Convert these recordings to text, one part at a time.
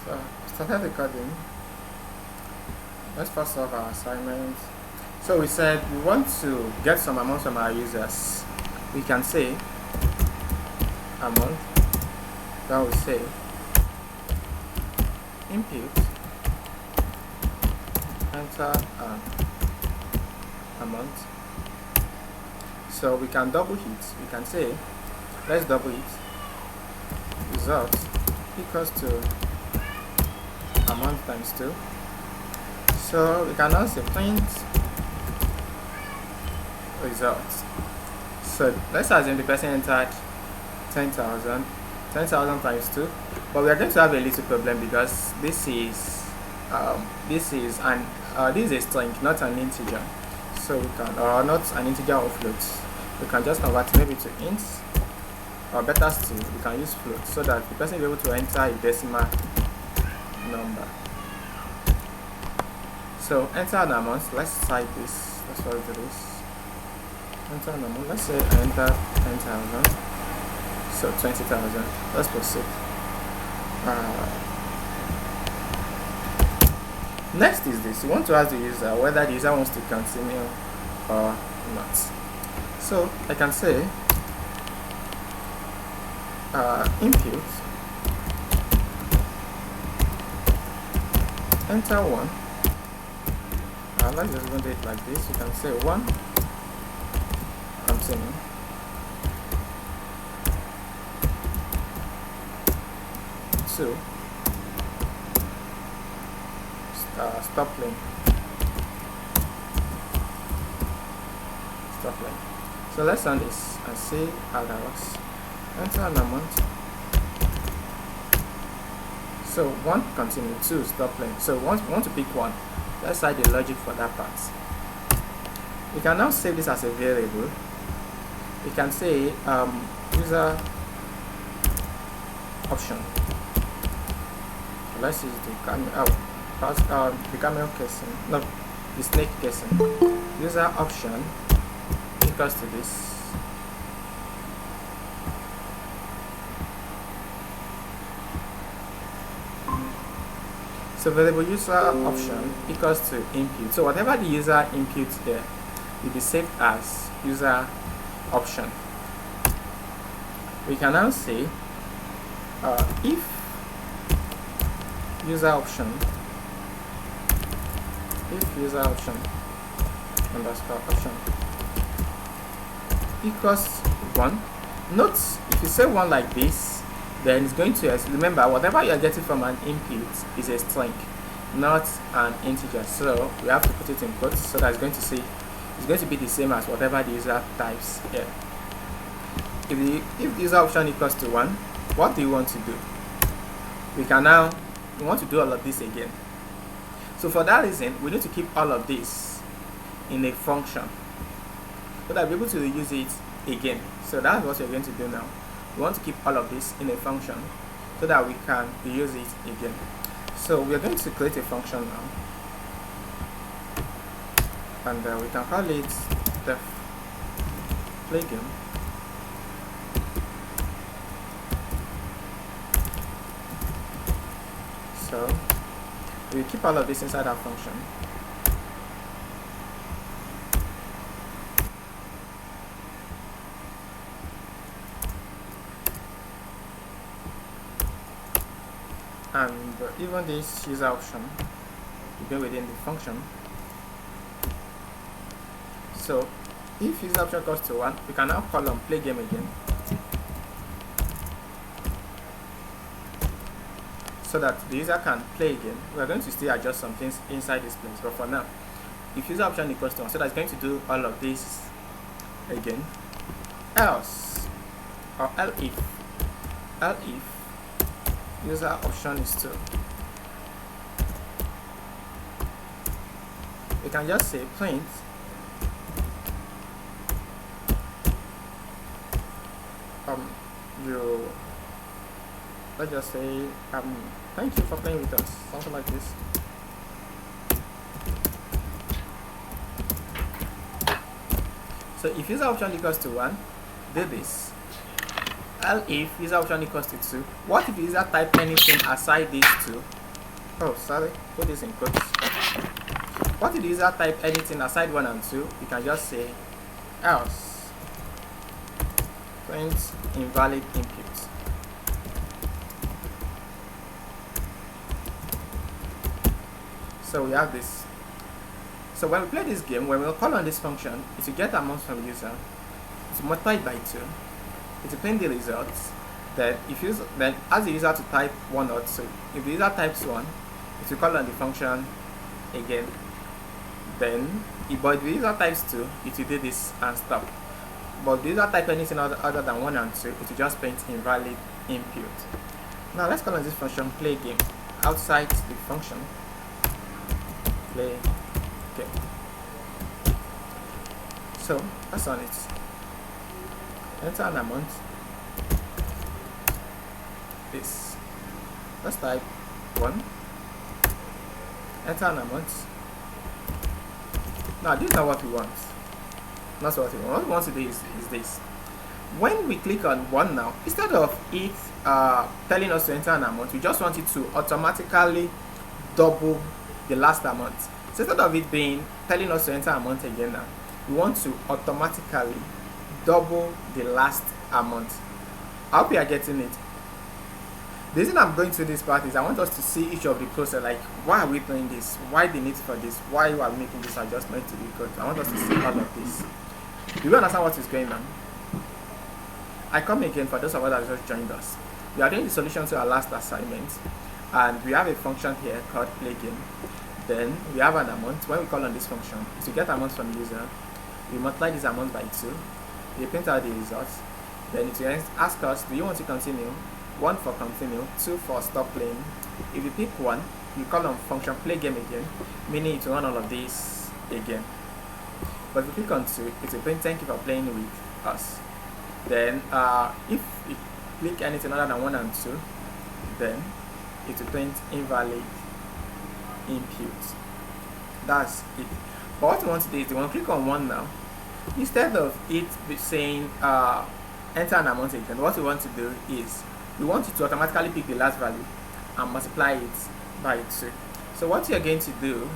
So started recording. Let's first solve our assignment. So we said we want to get some amount from our users. We can say amount. Then we say input, enter an amount. So we can double it. We can say, let's double it. Result equals to amount times 2. So we can now say print results. So let's assume the person entered 10,000 times 2, but we are going to have a little problem because this is a string, not an integer. So we can, or not an integer or float. We can just convert maybe to int, or better still, we can use float so that the person will be able to enter a decimal number. So enter an amount. Let's type this. Let's do this. Enter an amount. Let's say I enter 10,000. So 20,000. Let's proceed. Next is this. You want to ask the user whether the user wants to continue or not. So I can say input enter 1. Let's just do it like this. You can say 1 continue, 2 stop playing. So let's run this and see how that works. Enter an amount. So 1 continue, 2 stop playing. So we want to pick 1. Let's write the logic for that part. We can now save this as a variable. We can say user option. Let's use the camel casing. No, the snake casing. User option equals to this. So variable user option equals to input. So whatever the user inputs here will be saved as user option. We can now say if user option underscore option equals 1. Note, if you say 1 like this, then it's going to, remember, whatever you are getting from an input is a string, not an integer. So we have to put it in quotes so that it's going to be the same as whatever the user types here. If the user option equals to 1, what do you want to do? We want to do all of this again. So for that reason, we need to keep all of this in a function so that we're able to use it again. So that's what we're going to do now. We want to keep all of this in a function so that we can use it again. So we are going to create a function now, and we can call it the play game. So we keep all of this inside our function. And even this user option will be within the function. So if user option equals to 1, we can now call on play game again, so that the user can play again. We are going to still adjust some things inside this place, but for now, if user option equals to 1, so that's going to do all of this again. Else, or if user option is 2, we can just say print let's just say thank you for playing with us, something like this. So if user option equals to 1, do this. if user option equals to 2, what if the user type anything aside these two? Oh, sorry, put this in quotes. What if the user type anything aside 1 and 2? You can just say else print invalid input. So we have this. So when we play this game, when we call on this function, it will get amount from the user. It's multiplied by 2. It will print the results. Then then ask the user to type 1 or 2. If the user types 1, it will call on the function again. Then if the user types 2, it will do this and stop. But if the user type anything other than 1 and 2, it will just print invalid input. Now let's call on this function play game. Outside the function play game. So that's on it. Enter an amount. This. Let's type 1. Enter an amount. Now this is not what we want. That's what we want. What we want to do is this. When we click on 1 now, instead of it telling us to enter an amount, we just want it to automatically double the last amount. So instead of it being telling us to enter amount again now, we want to automatically double the last amount. I hope you are getting it. The reason I'm going through this part is I want us to see each of the process, like why are we doing this, why the need for this, why are we making this adjustment to the code. I want us to see all of this. Do you understand what is going on? I come again for those of us that just joined us. We are doing the solution to our last assignment, and we have a function here called play game. Then we have an amount. When we call on this function, to get amount from the user, we multiply this amount by 2. We print out the results. Then it will ask us, do you want to continue? 1 for continue, 2 for stop playing. If you pick 1, you call on function play game again, meaning it will run all of these again. But if you click on 2, it will print thank you for playing with us. Then if you click anything other than 1 and 2, then it will print invalid input. That's it. But what we want to do is we want to click on 1 now. Instead of it saying enter an amount again, what we want to do is we want it to automatically pick the last value and multiply it by 2. So what we are going to do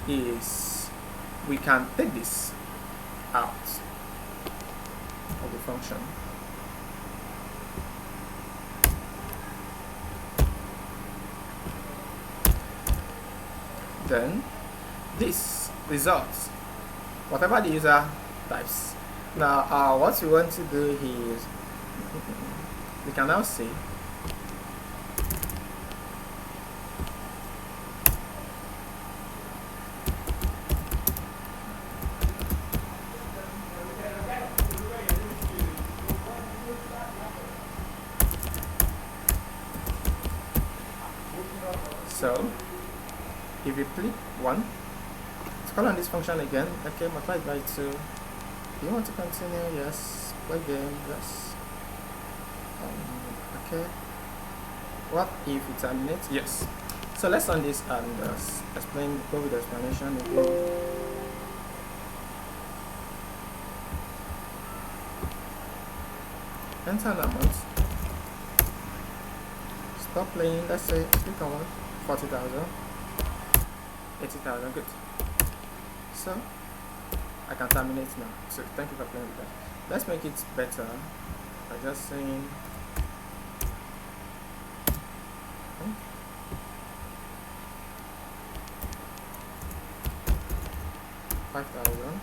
is we can take this out of the function. Then this results whatever the user types. Now what we want to do is we can now say so if you click 1, let's call on this function again. Okay, multiply by 2. Do you want to continue? Yes. Play game? Yes. Okay. What if it terminates? Yes. So let's run this and explain, go with the explanation again. Enter an amount. Stop playing. Let's say click on 40,000. 80,000. Good. So I can terminate now. So thank you for playing with that. Let's make it better by just saying 5,000.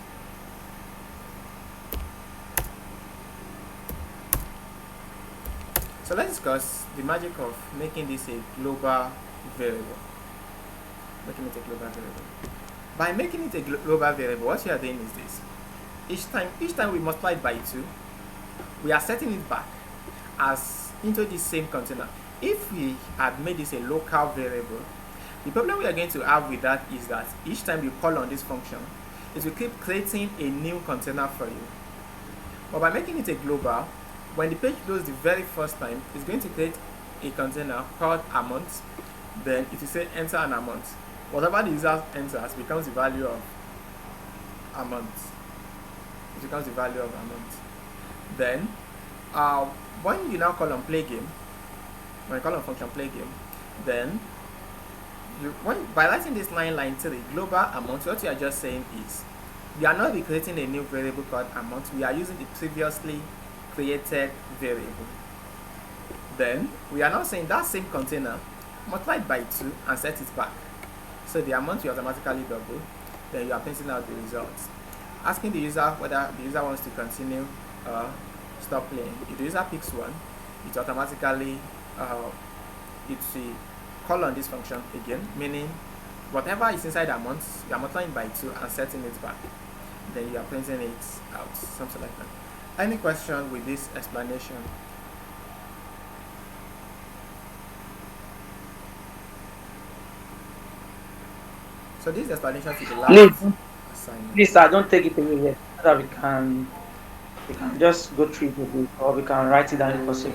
So let's discuss the magic of making this a global variable. Making it a global variable. By making it a global variable, what we are doing is this. Each time we multiply it by 2, we are setting it back as into the same container. If we had made this a local variable, the problem we are going to have with that is that each time you call on this function, it will keep creating a new container for you. But by making it a global, when the page loads the very first time, it's going to create a container called amount. Then it will say enter an amount. Whatever the user enters becomes the value of amount. It becomes the value of amount. Then uh, when you now call on play game, when you call on function play game, then by writing this line 3 global amount, what you are just saying is we are not creating a new variable called amount, we are using the previously created variable. Then we are now saying that same container multiplied by 2 and set it back, so the amount will automatically double. Then you are printing out the results, asking the user whether the user wants to continue or stop playing. If the user picks 1, it automatically it will call on this function again, meaning whatever is inside the amount, you are multiplying by 2 and setting it back. Then you are printing it out, something like that. Any question with this explanation? So this explanation to the last assignment. Please, sir, don't take it away yet, so that we can just go through it a bit, or we can write it down if possible.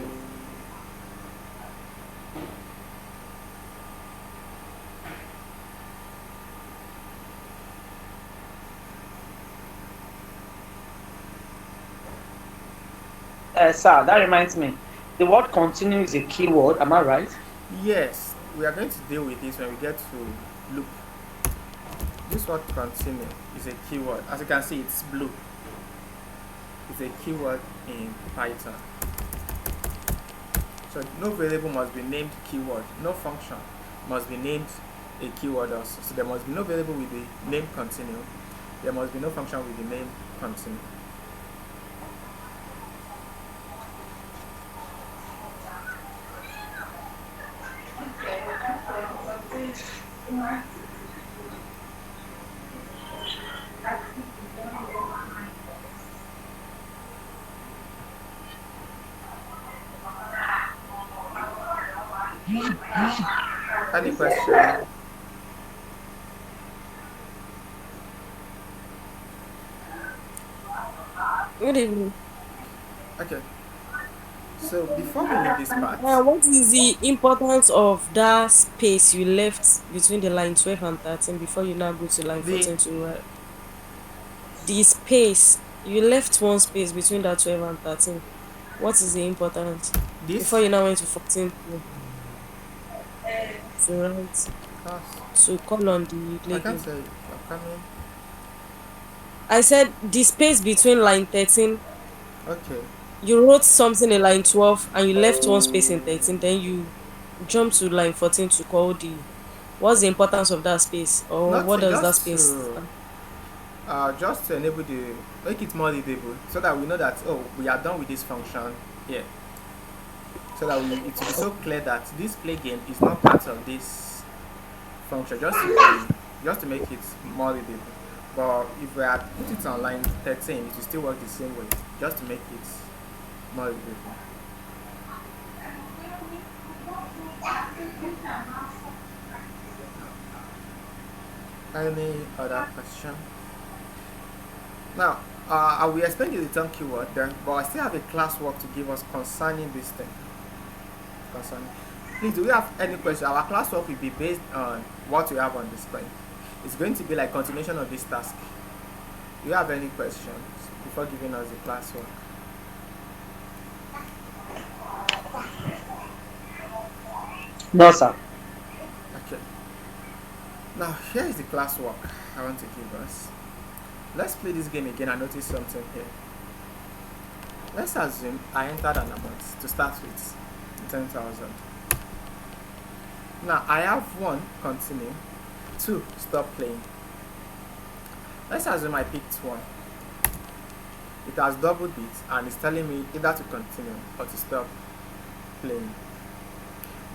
Sir, that reminds me, the word continue is a keyword, am I right? Yes, we are going to deal with this when we get to loop. This word continue is a keyword. As you can see, it's blue. It's a keyword in Python. So no variable must be named keyword. No function must be named a keyword also. So there must be no variable with the name continue. There must be no function with the name continue. Any question? Good evening. Okay. So before we leave this part, What is the importance of that space you left between the line 12 and 13 before you now go to line the 14 to write? The space, you left one space between that 12 and 13. What is the importance? Before this you now went to 14 to write, class, to call on the I play can't game. say you're coming. I said the space between line 13, Okay. you wrote something in line 12 and you left one space in 13, then you jump to line 14 to call the. What's the importance of that space, or what Nothing, does that space stand? just to enable make it more readable, so that we know that we are done with this function here. So that it will be so clear that this play game is not part of this function, just to make it more readable. But if we had put it on line 13, it will still work the same way, just to make it more readable. Any other question? Now, I will explain the return keyword then, but I still have a classwork to give us concerning this thing. Please, do we have any question? Our classwork will be based on what you have on the screen. It's going to be like continuation of this task. Do you have any questions before giving us the classwork? No, sir. Okay. Now, here is the classwork I want to give us. Let's play this game again and notice something here. Let's assume I entered an amount to start with, 10,000. Now, I have 1, continue, 2, stop playing. Let's assume I picked 1. It has doubled it and it's telling me either to continue or to stop playing.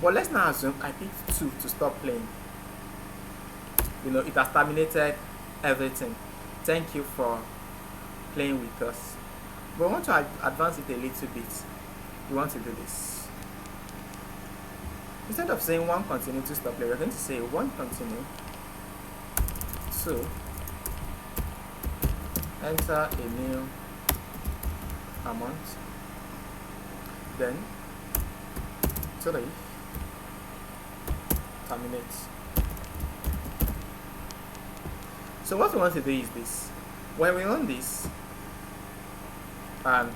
But let's now assume I picked 2 to stop playing. It has terminated everything. Thank you for playing with us. But we want to advance it a little bit. We want to do this. Instead of saying 1 continue to stop playing, we're going to say 1 continue, 2, enter a new amount, then 3, terminate. So what we want to do is this. When we run this and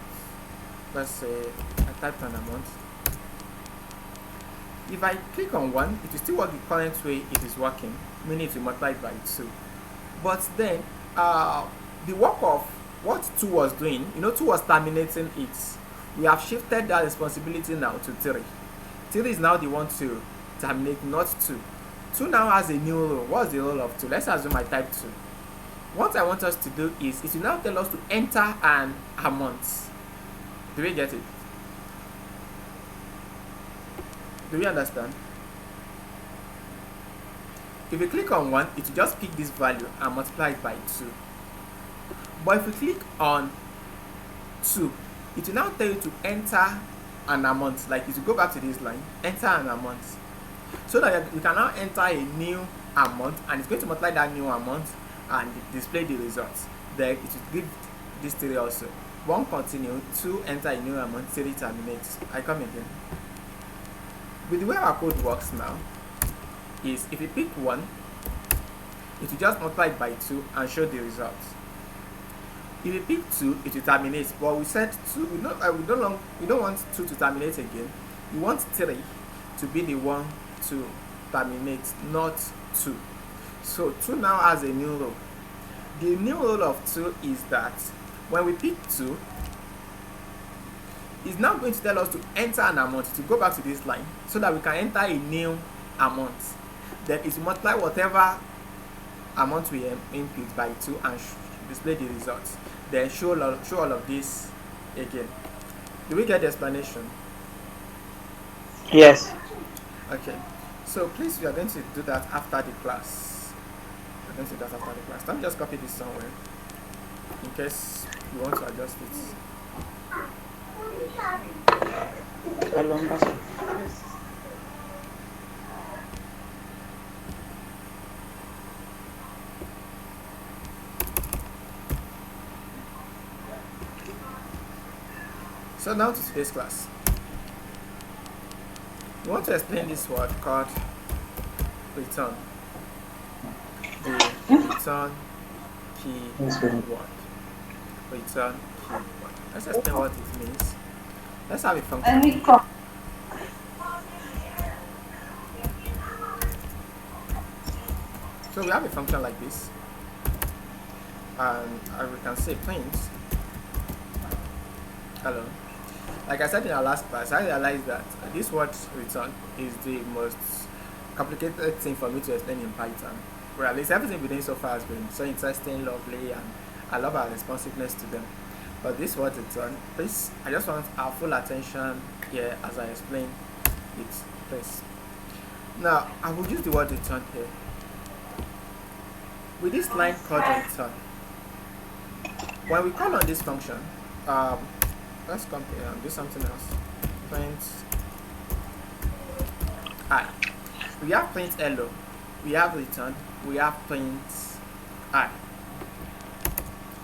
let's say I type an amount. If I click on 1, it will still work the current way it is working, meaning it will multiply by 2. But then, the work of what 2 was doing, 2 was terminating it. We have shifted that responsibility now to 3. 3 is now the one to terminate, not 2. 2 now has a new role. What's the role of 2? Let's assume I type 2. What I want us to do is, it will now tell us to enter an amount. Do we get it? Do we understand? If you click on 1, it will just pick this value and multiply it by 2. But if you click on 2, it will now tell you to enter an amount. Like if you go back to this line, enter an amount. So that you can now enter a new amount, and it's going to multiply that new amount and display the results. Then it will give this 3 also. 1 continue, 2 enter a new amount, 3 terminate. I come again. With the way our code works now, is if you pick 1, it will just multiply it by 2 and show the results. If you pick 2, it will terminate. But we said 2, we don't want 2 to terminate again. We want 3 to be the one to terminate, not 2. So 2 now has a new role. The new role of 2 is that when we pick 2, it's now going to tell us to enter an amount, to go back to this line, so that we can enter a new amount. Then it will multiply whatever amount we input by 2 and display the results. Then show all of this again. Do we get the explanation? Yes. Okay. So please, we are going to do that after the class. We're going to do that after the class. Let me just copy this somewhere in case you want to adjust it. So now to today's class. We want to explain this word called return. The return key word. Return key word. Let's explain what it means. Let's have a function. So we have a function like this, and we can say print hello. Like I said in our last class, I realized that this word return is the most complicated thing for me to explain in Python. Well, at least everything we're doing so far has been so interesting, lovely, and I love our responsiveness to them. But this word return, please, I just want our full attention here as I explain it, please. Now, I will use the word return here. With this line called return, when we call on this function, let's compare and do something else. Print I. We have print hello, we have return, we have print I.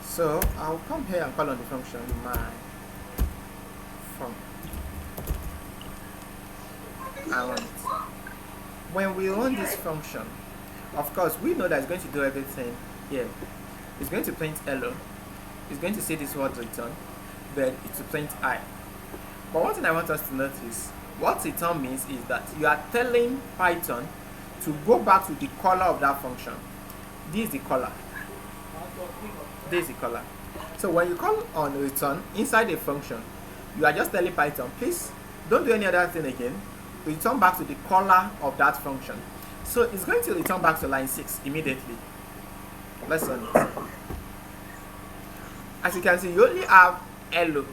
So I'll come here and call on the function my func. I run it. When we run this function, of course we know that it's going to do everything here. It's going to print hello, it's going to say this word return, then it will print I. But one thing I want us to notice, what return means is that you are telling Python to go back to the color of that function. This is the color. This is the color. So when you call on return inside a function, you are just telling Python, please don't do any other thing again. Return back to the color of that function. So it's going to return back to line 6 immediately. Let's run it. As you can see, you only have hello,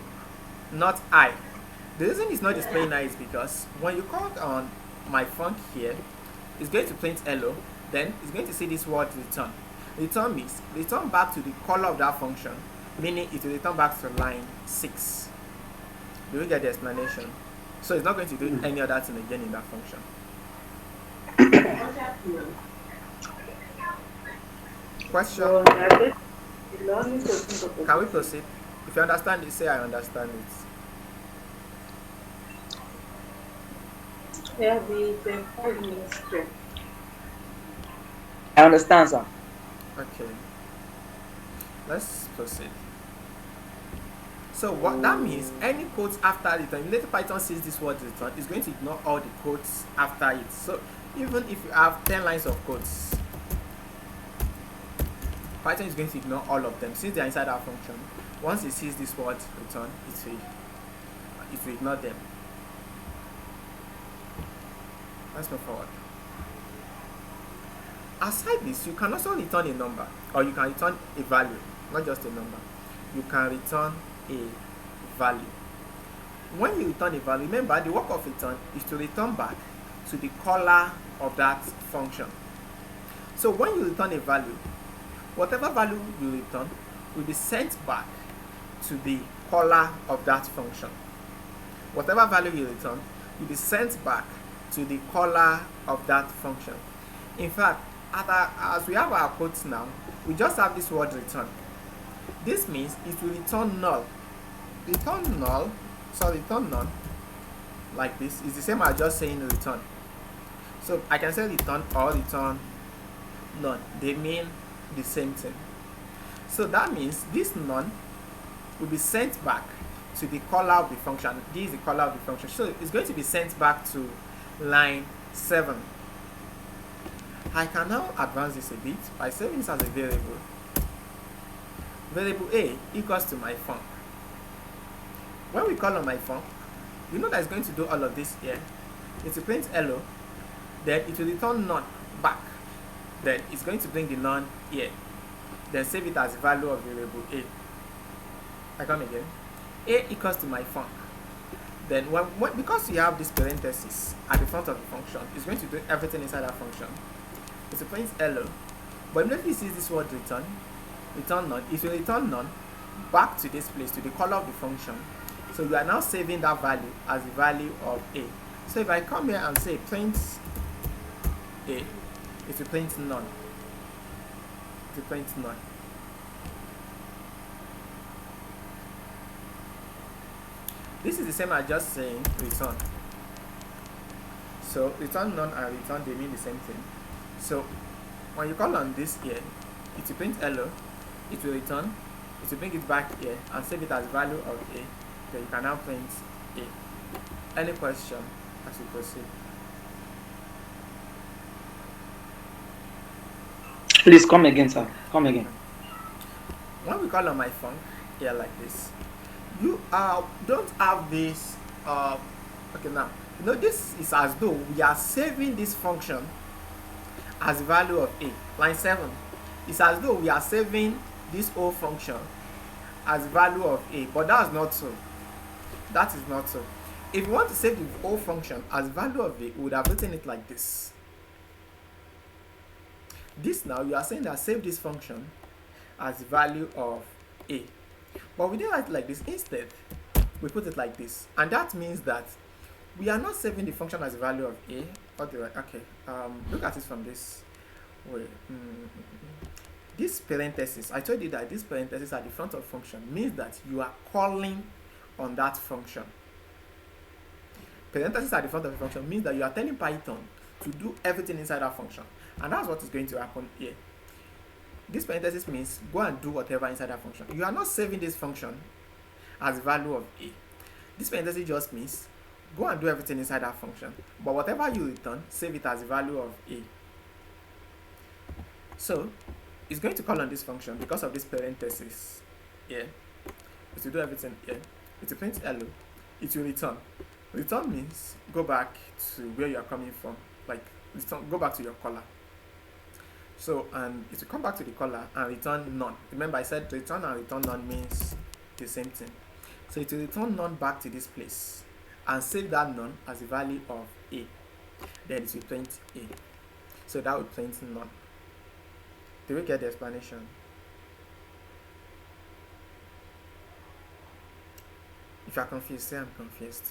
not I. The reason it's not displaying I is because when you call on my func here, it's going to print hello, then it's going to see this word return. Return means return back to the color of that function, meaning it will return back to line 6. Do you get the explanation? So it's not going to do any other thing again in that function. Question? Can we proceed? If you understand it, say I understand it. Yeah, the 5 minutes break. I understand, sir. Okay. Let's proceed. So what that means, any quotes after return, later Python sees this word return, is going to ignore all the quotes after it. So even if you have 10 lines of quotes, Python is going to ignore all of them since they are inside our function. Once it sees this word return, it will ignore them. Let's move forward. Aside this, you can also return a number, or you can return a value, not just a number. You can return a value. When you return a value, remember the work of return is to return back to the caller of that function. So when you return a value, whatever value you return will be sent back to the caller of that function. Whatever value you return will be sent back to the caller of that function. In fact, as we have our quotes now, we just have this word return. This means it will return null. Return none, like this is the same as just saying return. So I can say return or return none. They mean the same thing. So that means this none will be sent back to the caller of the function. This is the caller of the function. So it's going to be sent back to line 7. I can now advance this a bit by saving this as a variable. Variable a equals to my func. When we call on my func, you know that it's going to do all of this here. It will print hello, then it will return none back. Then it's going to bring the none here. Then save it as value of variable a. I come again. A equals to my func. Then because you have this parenthesis at the front of the function, it's going to do everything inside that function. It will print hello, but immediately it sees this word return none, it will return none back to this place, to the caller of the function. So you are now saving that value as the value of a. So if I come here and say print a, it will print none. It will print none. This is the same as just saying return. So return none and return, they mean the same thing. So when you call on this here, it will print hello, it will return, it will bring it back here and save it as value of a. Then you can now print a. Any question as we proceed? Please come again, sir. Come again. When we call on my func here like this, you don't have this okay, now you know this is as though we are saving this function as the value of a. Line 7, it's as though we are saving this whole function as value of a, but that's not so. That is not so. If you want to save the whole function as value of a, we would have written it like this. This now you are saying that save this function as the value of a, but we didn't write it like this. Instead, we put it like this, and that means that we are not saving the function as the value of a. Okay, look at it from this way. This parenthesis, I told you that this parenthesis at the front of function means that you are calling on that function. Parenthesis at the front of the function means that you are telling Python to do everything inside that function, and that's what is going to happen here. This parenthesis means go and do whatever inside that function. You are not saving this function as value of a. This parenthesis just means go and do everything inside that function, but whatever you return, save it as the value of a. So it's going to call on this function because of this parenthesis here. It will do everything here. It will print hello. It will return. Return means go back to where you are coming from, like return, go back to your caller. So and it will come back to the caller and return none. Remember I said return and return none means the same thing. So it will return none back to this place and save that none as the value of a. Then it will print a. So that will print none. Do we get the explanation? If you are confused, say I'm confused.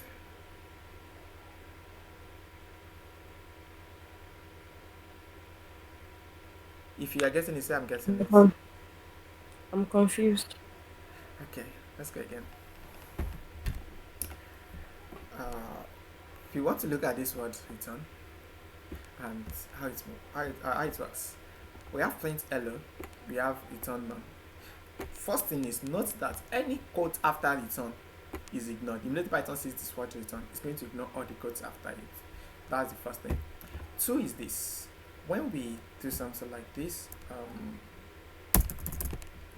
If you are getting it, say I'm getting it. I'm confused. Okay, let's go again. If you want to look at this word return and how it works, we have print hello, we have return none. First thing is note that any quote after return is ignored. Immediately Python sees this word return, it's going to ignore all the quotes after it. That's the first thing. Two is this. When we do something like this,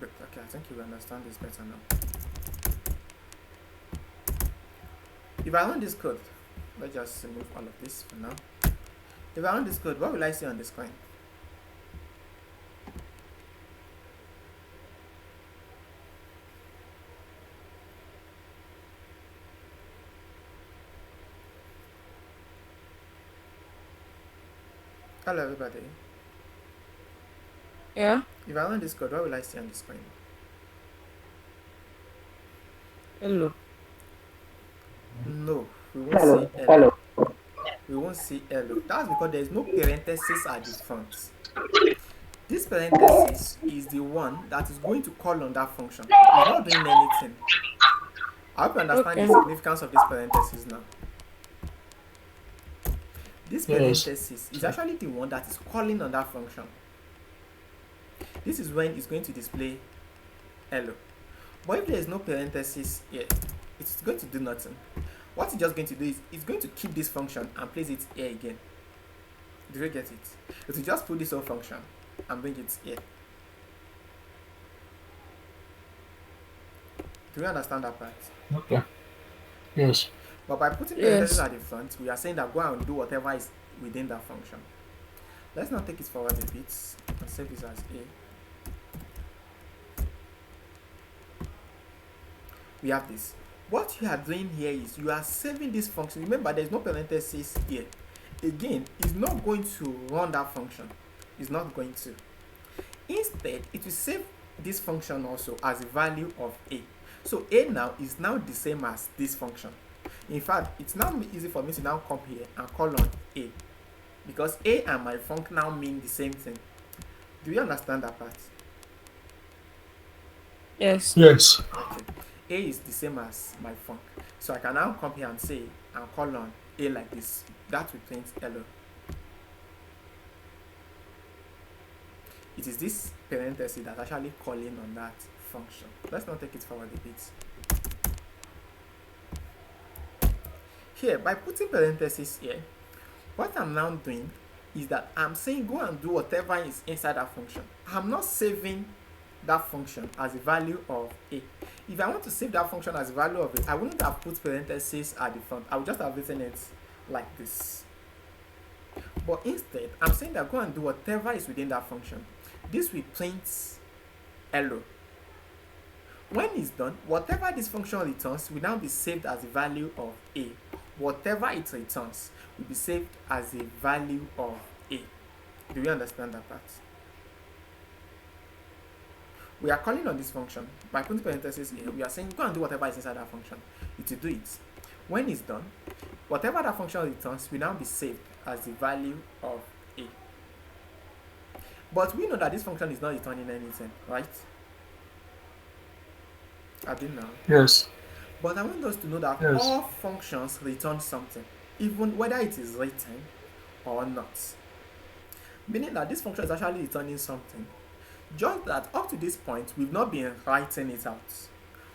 but okay, I think you understand this better now. If I run this code, let's just remove all of this for now. If I run this code, what will I see on the screen? Hello everybody. Yeah. If I run this code, what will I see on the screen? Hello. No, we won't Hello. see hello. Hello. We won't see hello. That's because there is no parenthesis at the front. This parenthesis is the one that is going to call on that function. It's not doing anything. I hope you understand Okay. the significance of this parenthesis now. This Yes. parenthesis is actually the one that is calling on that function. This is when it's going to display hello. But if there is no parenthesis here, it's going to do nothing. What it's just going to do is it's going to keep this function and place it here again. Do you get it? It will just put this whole function and bring it here. Do you understand that part? Okay. Yes. But by putting Yes. parentheses at the front, we are saying that go and do whatever is within that function. Let's now take it forward a bit and save this as A. We have this. What you are doing here is you are saving this function. Remember, there's no parentheses here. Again, it's not going to run that function. It's not going to. Instead, it will save this function also as a value of A. So A now is now the same as this function. In fact, it's now easy for me to now come here and call on A, because A and my func now mean the same thing. Do you understand that part? Yes. Yes. Okay. A is the same as my func. So I can now come here and say and call on A like this. That will print hello. It is this parenthesis that's actually calling on that function. Let's not take it forward a bit. Here, by putting parentheses here, what I'm now doing is that I'm saying go and do whatever is inside that function. I'm not saving that function as a value of A. If I want to save that function as a value of A, I wouldn't have put parentheses at the front. I would just have written it like this. But instead, I'm saying that go and do whatever is within that function. This will print hello. When it's done, whatever this function returns will now be saved as a value of A. Whatever it returns will be saved as a value of A. Do you understand that part? We are calling on this function. By putting parentheses here, we are saying go and do whatever is inside that function. It will do it. When it's done, whatever that function returns will now be saved as the value of A. But we know that this function is not returning anything, right? I didn't know. Yes. But I want us to know that Yes. all functions return something, even whether it is written or not. Meaning that this function is actually returning something. Just that up to this point, we've not been writing it out.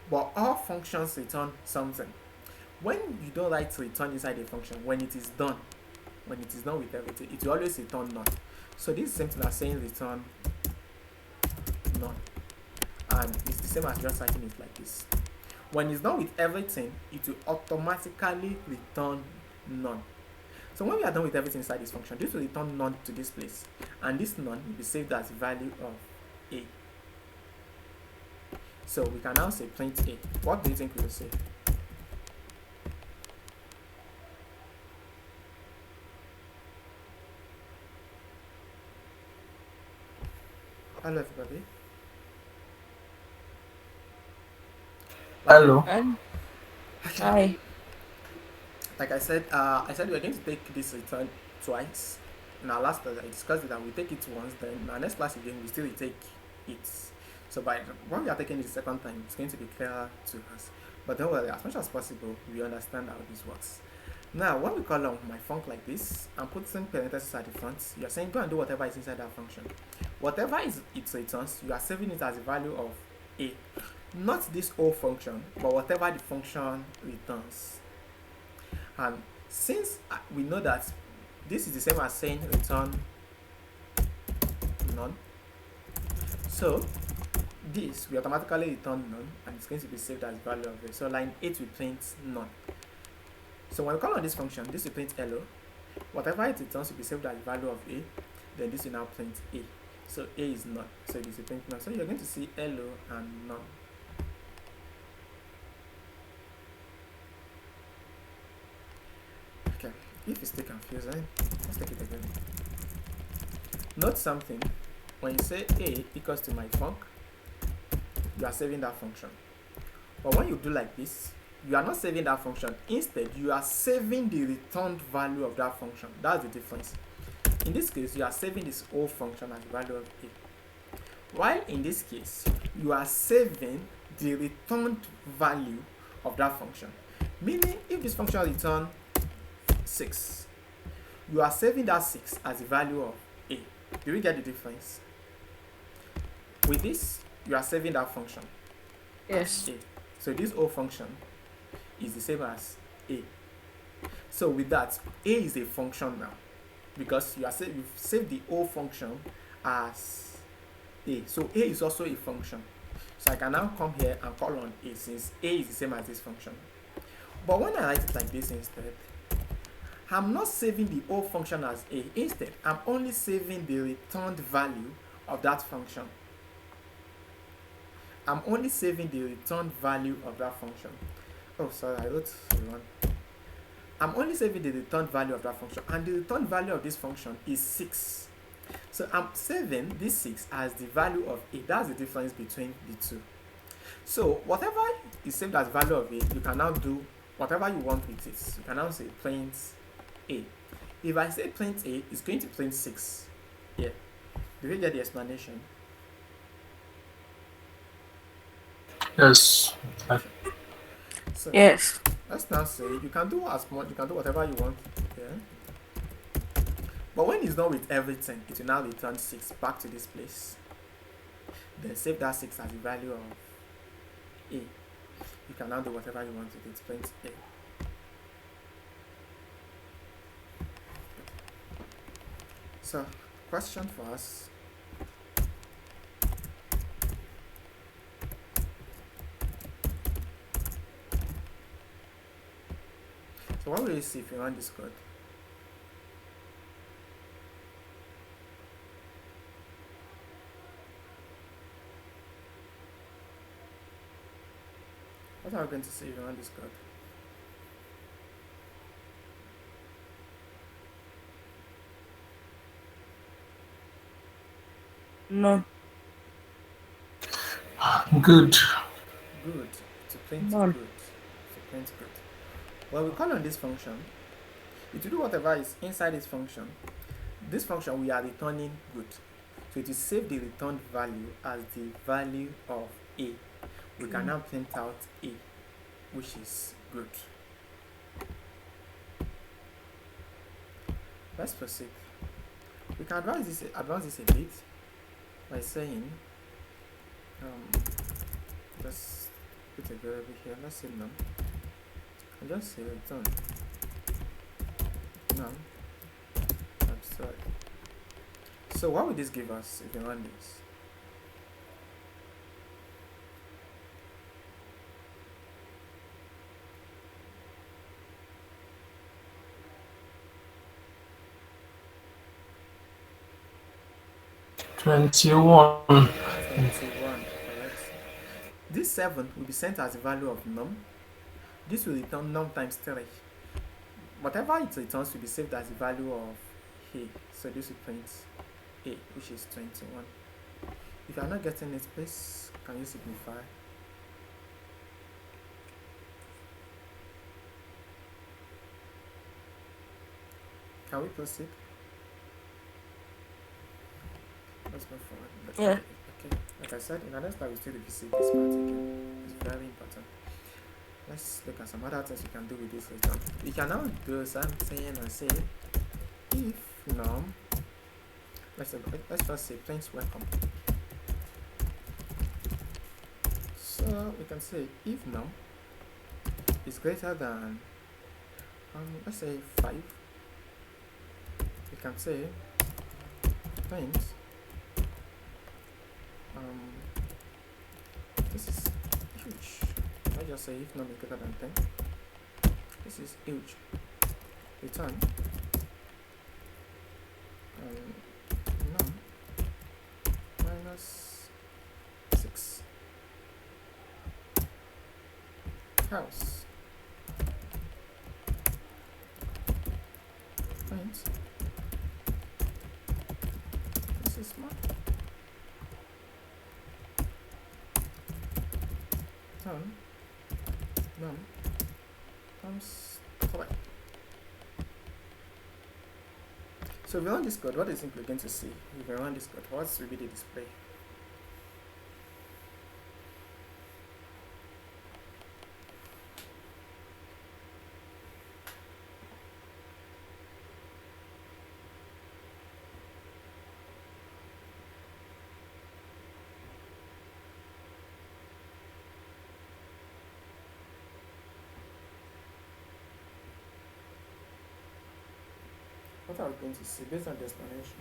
But all functions return something. When you don't write return inside a function, when it is done with everything, it will always return none. So this is the same thing as saying return none. And it's the same as just writing it like this. When it's done with everything, it will automatically return none. So when we are done with everything inside this function, this will return none to this place. And this none will be saved as value of A. So we can now say print A. What do you think we will say? Hello everybody. Hello. And hi. Like I said we are going to take this return twice. In our last class, I discussed it, and we take it once. Then in our next class again, we still take it. So by when we are taking it the second time, it's going to be clearer to us. But don't worry, as much as possible, we understand how this works. Now, when we call on my func like this and put some parentheses at the front, you are saying go and do whatever is inside that function. Whatever is it returns, you are saving it as a value of A. Not this whole function, but whatever the function returns. And since we know that this is the same as saying return none, so this we automatically return none, and it's going to be saved as value of A. So line 8 will print none. So when we call on this function, this will print hello. Whatever it returns will be saved as value of A. Then this will now print A. So A is none. So this will print none. So you're going to see hello and none. Okay, if it's still confusing, let's take it again. Note something. When you say A equals to my func, you are saving that function. But when you do like this, you are not saving that function. Instead, you are saving the returned value of that function. That's the difference. In this case, you are saving this whole function as the value of A. While in this case, you are saving the returned value of that function. Meaning, if this function returns 6, you are saving that 6 as the value of A. Do we get the difference? With this, you are saving that function. Yes. A. So this whole function is the same as A. So with that, A is a function now, because you've saved the whole function as A. So A is also a function. So I can now come here and call on A, since A is the same as this function. But when I write it like this instead, I'm not saving the whole function as A. Instead, I'm only saving the returned value of that function. I'm only saving the returned value of that function. Oh, sorry, I wrote wrong. I'm only saving the returned value of that function, and the returned value of this function is 6. So I'm saving this 6 as the value of A. That's the difference between the two. So whatever is saved as value of A, you can now do whatever you want with it. You can now say print A. If I say print A, it's going to print 6. Yeah. Do you get the explanation? Yes. So Yes. let's now say you can do as much, you can do whatever you want here. But when it's done with everything, it will now return 6 back to this place. Then save that 6 as the value of A. You can now do whatever you want with it. Print A. So, question for us. So what will you see if you run this code? What are we going to see if you run this code? No. Good. Good. To print None. good. To print good. Well, we call on this function. It will do whatever is inside this function. This function we are returning good. So it will save the returned value as the value of A. We can now print out A, which is good. Let's proceed. We can advance this a bit by saying, just put a variable here. Let's say none. And just say return none. I'm sorry. So what will this give us if we run this? Twenty-one. 21, correct? This 7 will be sent as the value of num. This will return num times 3. Whatever it returns will be saved as the value of A. So this will print A, which is 21. If you are not getting it, please can you signify? Can we proceed? Let's move forward. Yeah. Okay. Like I said, in the next part we still revisit this part again. It's very important. Let's look at some other things you can do with this return. You can now do something and say if num. Let's first say print welcome. So we can say if num is greater than let's say 5, we can say print this is huge. I just say if num is greater than 10, this is huge. Return num minus 6 house print this is small. Turn num times 3. So if we run this code, what do you think we're going to see? If we run this code, what will be the display? What are we going to see based on the explanation?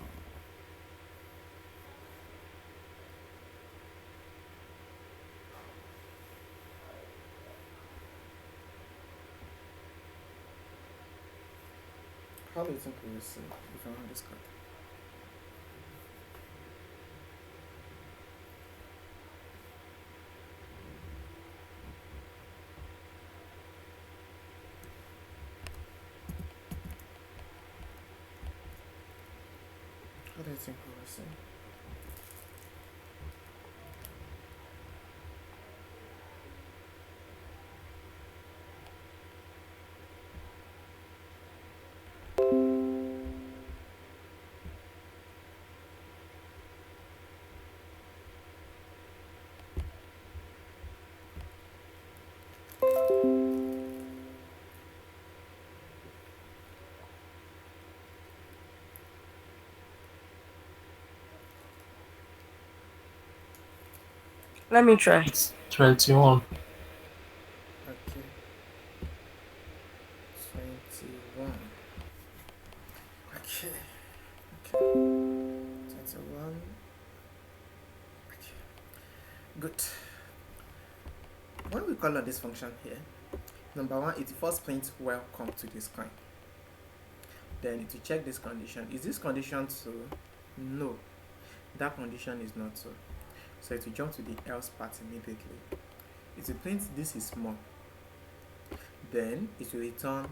How do you think we will see if I run this code? How do you think we will see? Let me try. It's 21. Okay. 21. Okay. 21. Okay. Good. When we call on this function here, number one, it first prints welcome to this coin. Then it will check this condition. Is this condition true? No. That condition is not true. So it will jump to the else part immediately. It will print this is small. Then it will return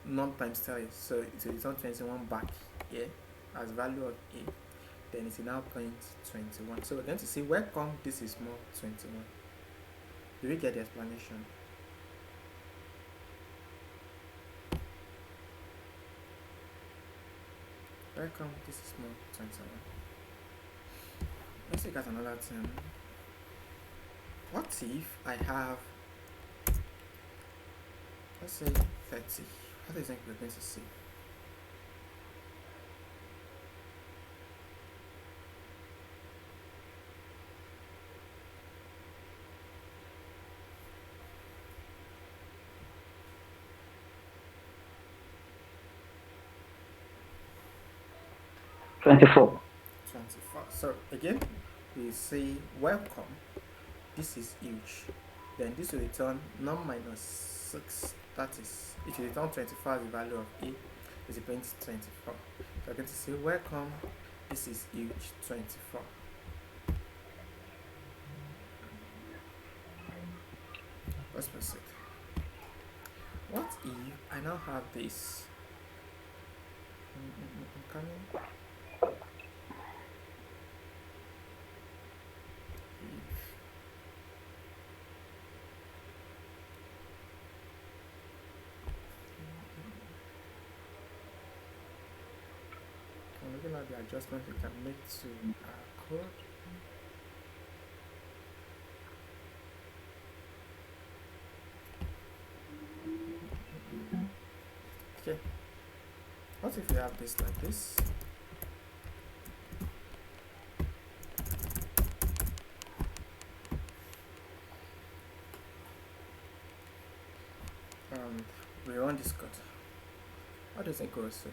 num times 3. So it will return 21 back here as value of a. Then it will now print 21. So we're going to see welcome, this is small, 21. Do we get the explanation? Welcome, this is small, 21. Let's look at another thing. What if I have, let's say 30? What do you think we're going to see? $24. 24. So again, we say welcome. This is huge. Then this will return num minus 6. That is, it will return 24 as the value of a. Is it print 24? So I'm going to say welcome. This is huge, 24. Let's proceed. What if I now have this? I'm coming. I'm looking at the adjustment we can make to our code. Okay. What if we have this like this? do you think we will see?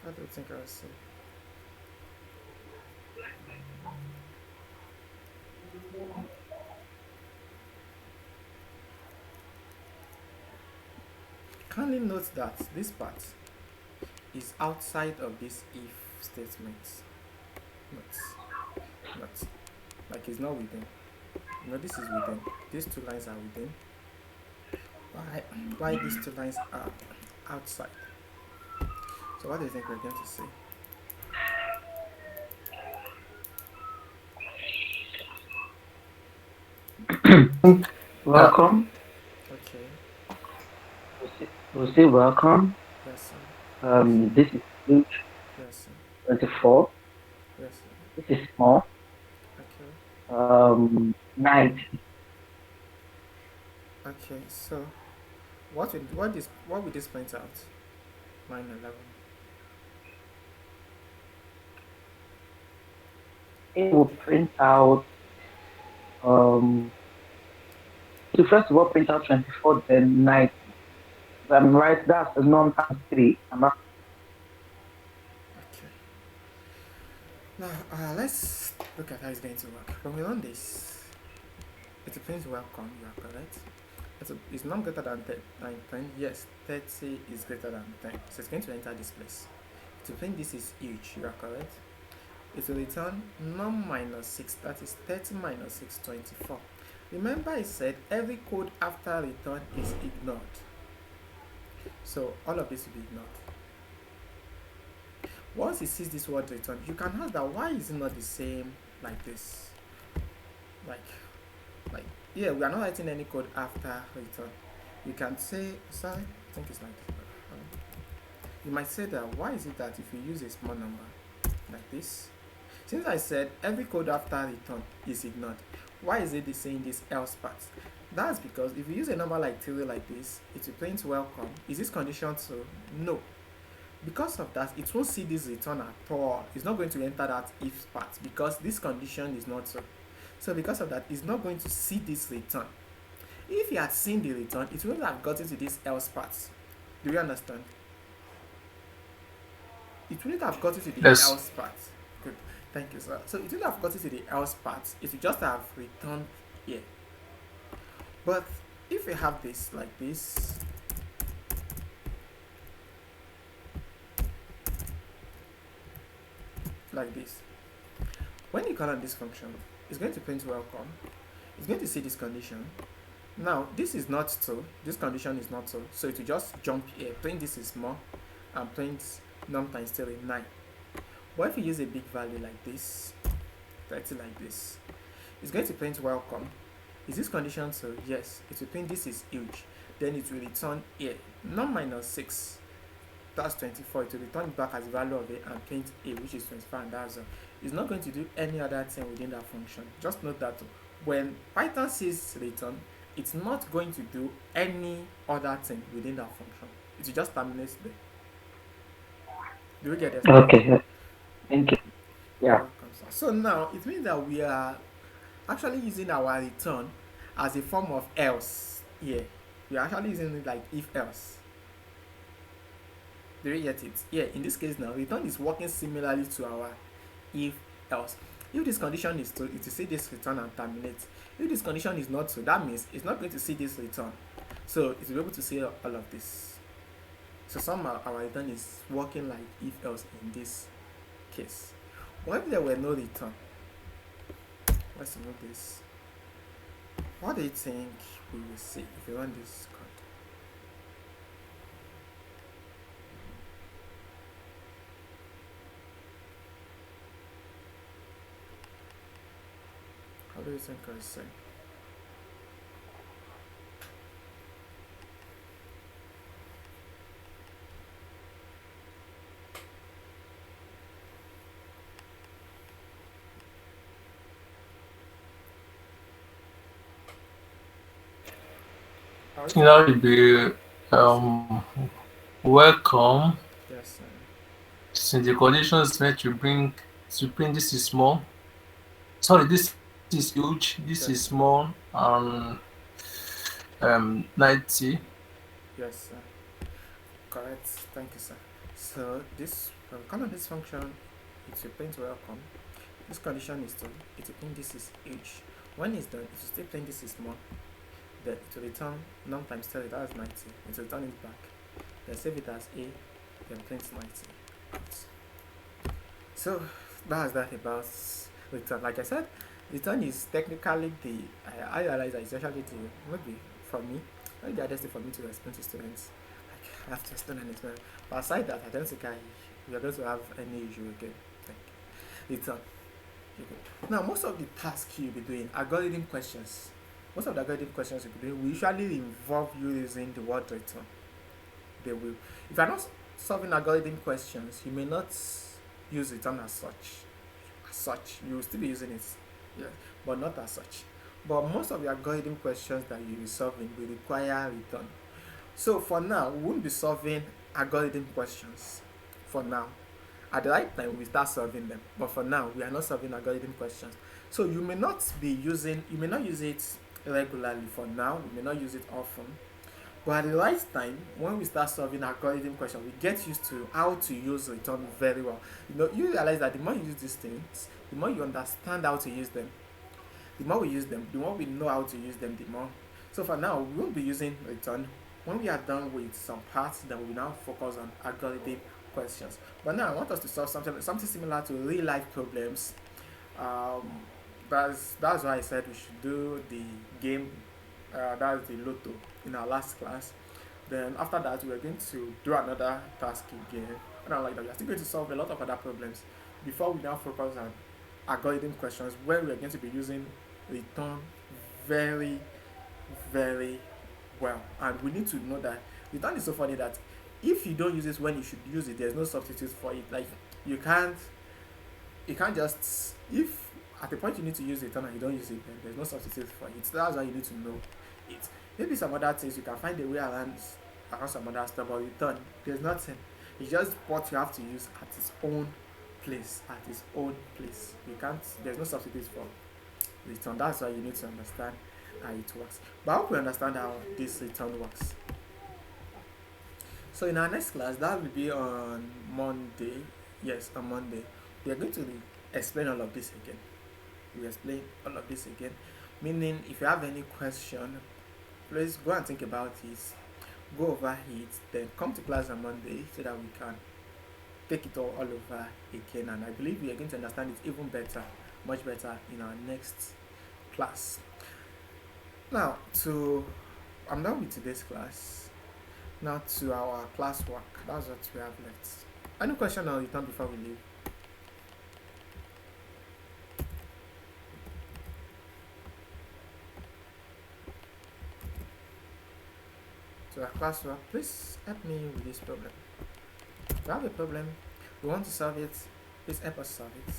What do you think I will see? Kindly note that this part is outside of this if statement. Not. Like it's not within. This is within. These two lines are within. Why these two lines are outside? So what do you think we're going to see? Welcome. Okay. We'll say welcome. Yes, sir. This is huge Yes, sir. 24. Yes, sir. This is small. Okay. 9. Okay. So what will this point out? 911. It will print out. So first of all, print out 24, then 9. If I'm right, that's the norm times 3. Okay. Now let's look at how it's going to work. When we run this, it depends welcome. You are correct. It's not greater than 10. Yes, 30 is greater than 10. So it's going to enter this place. To print this is huge. You are correct. It will return num minus 6. That is 30 minus 6, 24. Remember I said every code after return is ignored. So all of this will be ignored. Once it sees this word return, you can ask that why is it not the same like this? Like yeah, we are not writing any code after return. You can say, sorry, I think it's like this. You might say that why is it that if you use a small number like this, since I said every code after return is ignored, why is it saying this else part? That's because if you use a number like 3 like this, it will print welcome. Is this condition true? No. Because of that, it won't see this return at all. It's not going to enter that if part because this condition is not true. So because of that, it's not going to see this return. If you had seen the return, it wouldn't have gotten to this else part. Do you understand? It wouldn't have gotten to the Yes. else part. Good. Thank you, sir. So it wouldn't have gotten to the else part. It would just have returned here. But if you have this like this, like this, when you call on this function, it's going to print welcome. It's going to see this condition. Now this is not true. This condition is not true. So it will just jump here. Print this is small and print num times 3 is 9. But if you use a big value like this, 30 like this, it's going to print welcome. Is this condition true? Yes. It will print this is huge. Then it will return here. Num minus 6. That's 24. It will return back as the value of it and print a, which is 25, and that's all. It's not going to do any other thing within that function. Just note that when Python says return, it's not going to do any other thing within that function. It will just terminate there. Do you get it? Okay. Thank you. Yeah. So now it means that we are actually using our return as a form of else here. We are actually using it like if else. Do you get it? Yeah, in this case now, return is working similarly to our if else. If this condition is true, it will see this return and terminate. If this condition is not true, that means it's not going to see this return. So it will be able to see all of this. So somehow our return is working like if else in this case. What if there were no return? Let's remove this. What do you think we will see if we run this code? How do you think I say? That would be Um, welcome. Yes, sir. Since the condition is meant to bring this is small. Sorry, this is huge. This is Yes, small. sir. Ninety. Yes, sir. Correct. Thank you, sir. So this kind of this function, it's a print welcome. This condition is to it will print this is huge. When it's done, it will still print this is small. Then it will return num times 30, that's 90. It will return it back. Then save it as A, then print 90 out. So that's that about return. Like I said, return is technically the I realize that it's actually the maybe for me, maybe the hardest thing for me to explain to students. Like I have to explain and explain. But aside that, I don't think we are going to have any issue again. Like return. Okay. Now most of the tasks you'll be doing algorithm questions. Most of the algorithm questions you'll be doing will usually involve you using the word return. They will. If you're not solving algorithm questions, you may not use return as such. As such, you will still be using it, yeah, but not as such. But most of the algorithm questions that you'll be solving will require return. So for now, we won't be solving algorithm questions. For now, at the right time, we start solving them. But for now, we are not solving algorithm questions. So you may not use it regularly for now. You may not use it often. But at the right time, when we start solving algorithm questions, we get used to how to use return very well. You realize that the more you use these things, the more you understand how to use them. The more we use them, the more we know how to use them, the more. So for now, we won't be using return. When we are done with some parts, then we now focus on algorithm questions. But now I want us to solve something similar to real life problems. Um, that's why I said we should do the game. That's the lotto in our last class. Then after that, we are going to do another task again. And I like that we are still going to solve a lot of other problems before we now focus on algorithm questions where we are going to be using return very, very well. And we need to know that return is so funny that if you don't use it when you should use it, there's no substitute for it. Like you can't just if at the point you need to use return and you don't use it, then there's no substitute for it. That's why you need to know it. Maybe some other things you can find a way around some other stuff, but return there's nothing. It's just what you have to use at its own place. At its own place. You can't. There's no substitute for return. That's why you need to understand how it works. But I hope you understand how this return works. So in our next class, that will be on Monday. Yes, on Monday. We are going to explain all of this again. We explain all of this again. Meaning, if you have any question, please go and think about it. Go over it. Then come to class on Monday so that we can take it all over again. And I believe we are going to understand it even better, much better in our next class. Now, I'm done with today's class. Now to our classwork. That's what we have left. Any question or return before we leave? To our classwork, please help me with this problem. If you have a problem, we want to solve it, please help us solve it.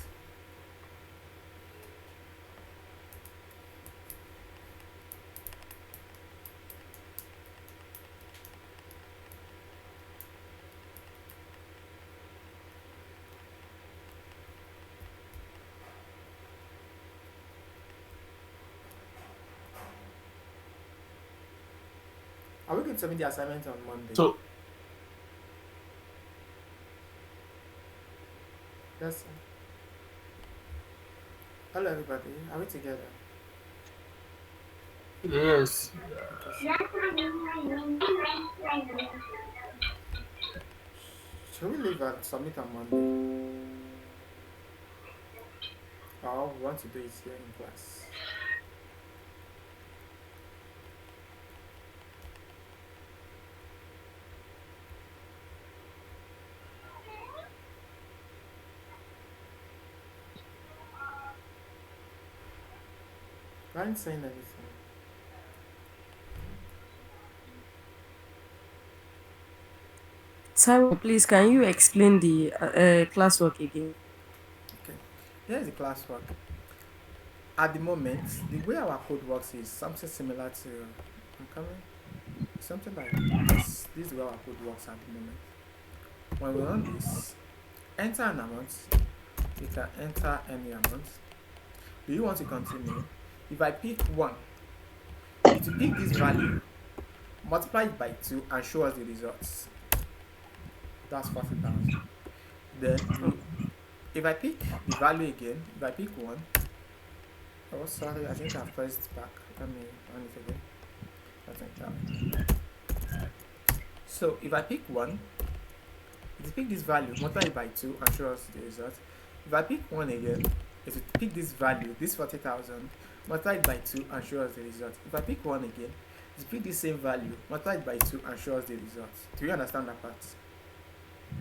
Are we going to submit the assignment on Monday? So Yes, sir. Hello, everybody. Are we together? yes, Okay. Should we leave and submit on Monday? Or we want to do it here in class? I ain't saying anything. Simon, please, can you explain the classwork again? Okay. Here's the classwork. At the moment, the way our code works is something similar to. I'm coming. something like this. This is where our code works at the moment. When we run this, enter an amount. You can enter any amount. Do you want to continue? If I pick 1, it will pick this value, multiply it by 2, and show us the results. That's 40,000. Then, if I pick the value again, if I pick 1, oh sorry, I think I've pressed back. Let me run it again. I think that. So if I pick 1, it will pick this value, multiply it by 2, and show us the result. If I pick 1 again, it will pick this value, this 40,000, multiply it by 2, and show us the result. If I pick 1 again, it will pick the same value, multiply it by 2, and show us the result. Do you understand that part?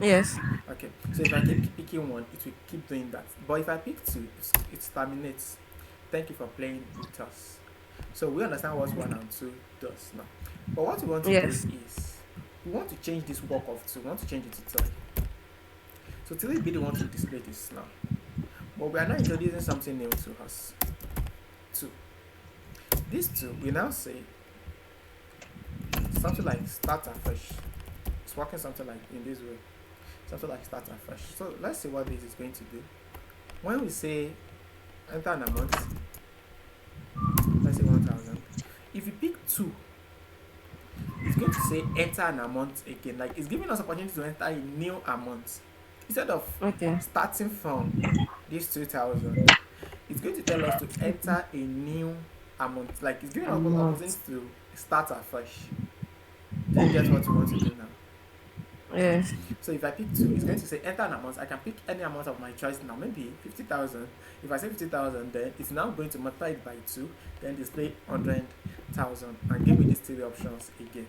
Yes. Okay, so if I keep picking 1, it will keep doing that. But if I pick 2, it terminates. Thank you for playing with us. So we understand what 1 and 2 does now. But what we want to do is, we want to change this work of 2, we want to change it to 3. So 3 be the one to display this now. But we are now introducing something new to us. 2. This 2, we now say something like start afresh. It's working something like in this way. Something like start afresh. So let's see what this is going to do. When we say enter an amount, let's say 1,000. If you pick 2, it's going to say enter an amount again. Like it's giving us opportunity to enter a new amount. Instead of starting from this 2,000, it's going to tell us to enter a new amount. Like it's giving us opportunity to start afresh. Do you get what you want to do now? Yes. So if I pick 2, it's going to say enter an amount. I can pick any amount of my choice now, maybe 50,000. If I say 50,000, then it's now going to multiply it by 2, then display 100,000 and give me these 3 options again.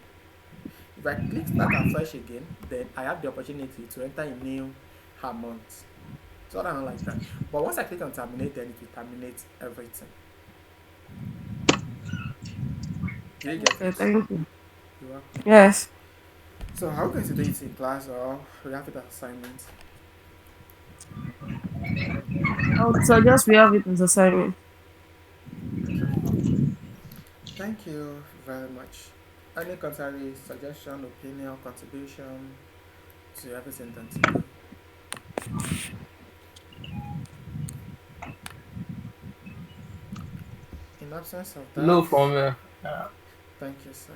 If I click start afresh again, then I have the opportunity to enter a new amount. So I don't like that. But once I click on terminate, then it will terminate everything. Do you get it? Thank you. You're welcome. Yes. So how can you do it in class or we have it as assignment? I would suggest we have it as assignment. Thank you very much. Any contrary suggestion, opinion, contribution to everything done today? In absence of that, No from thank you, sir.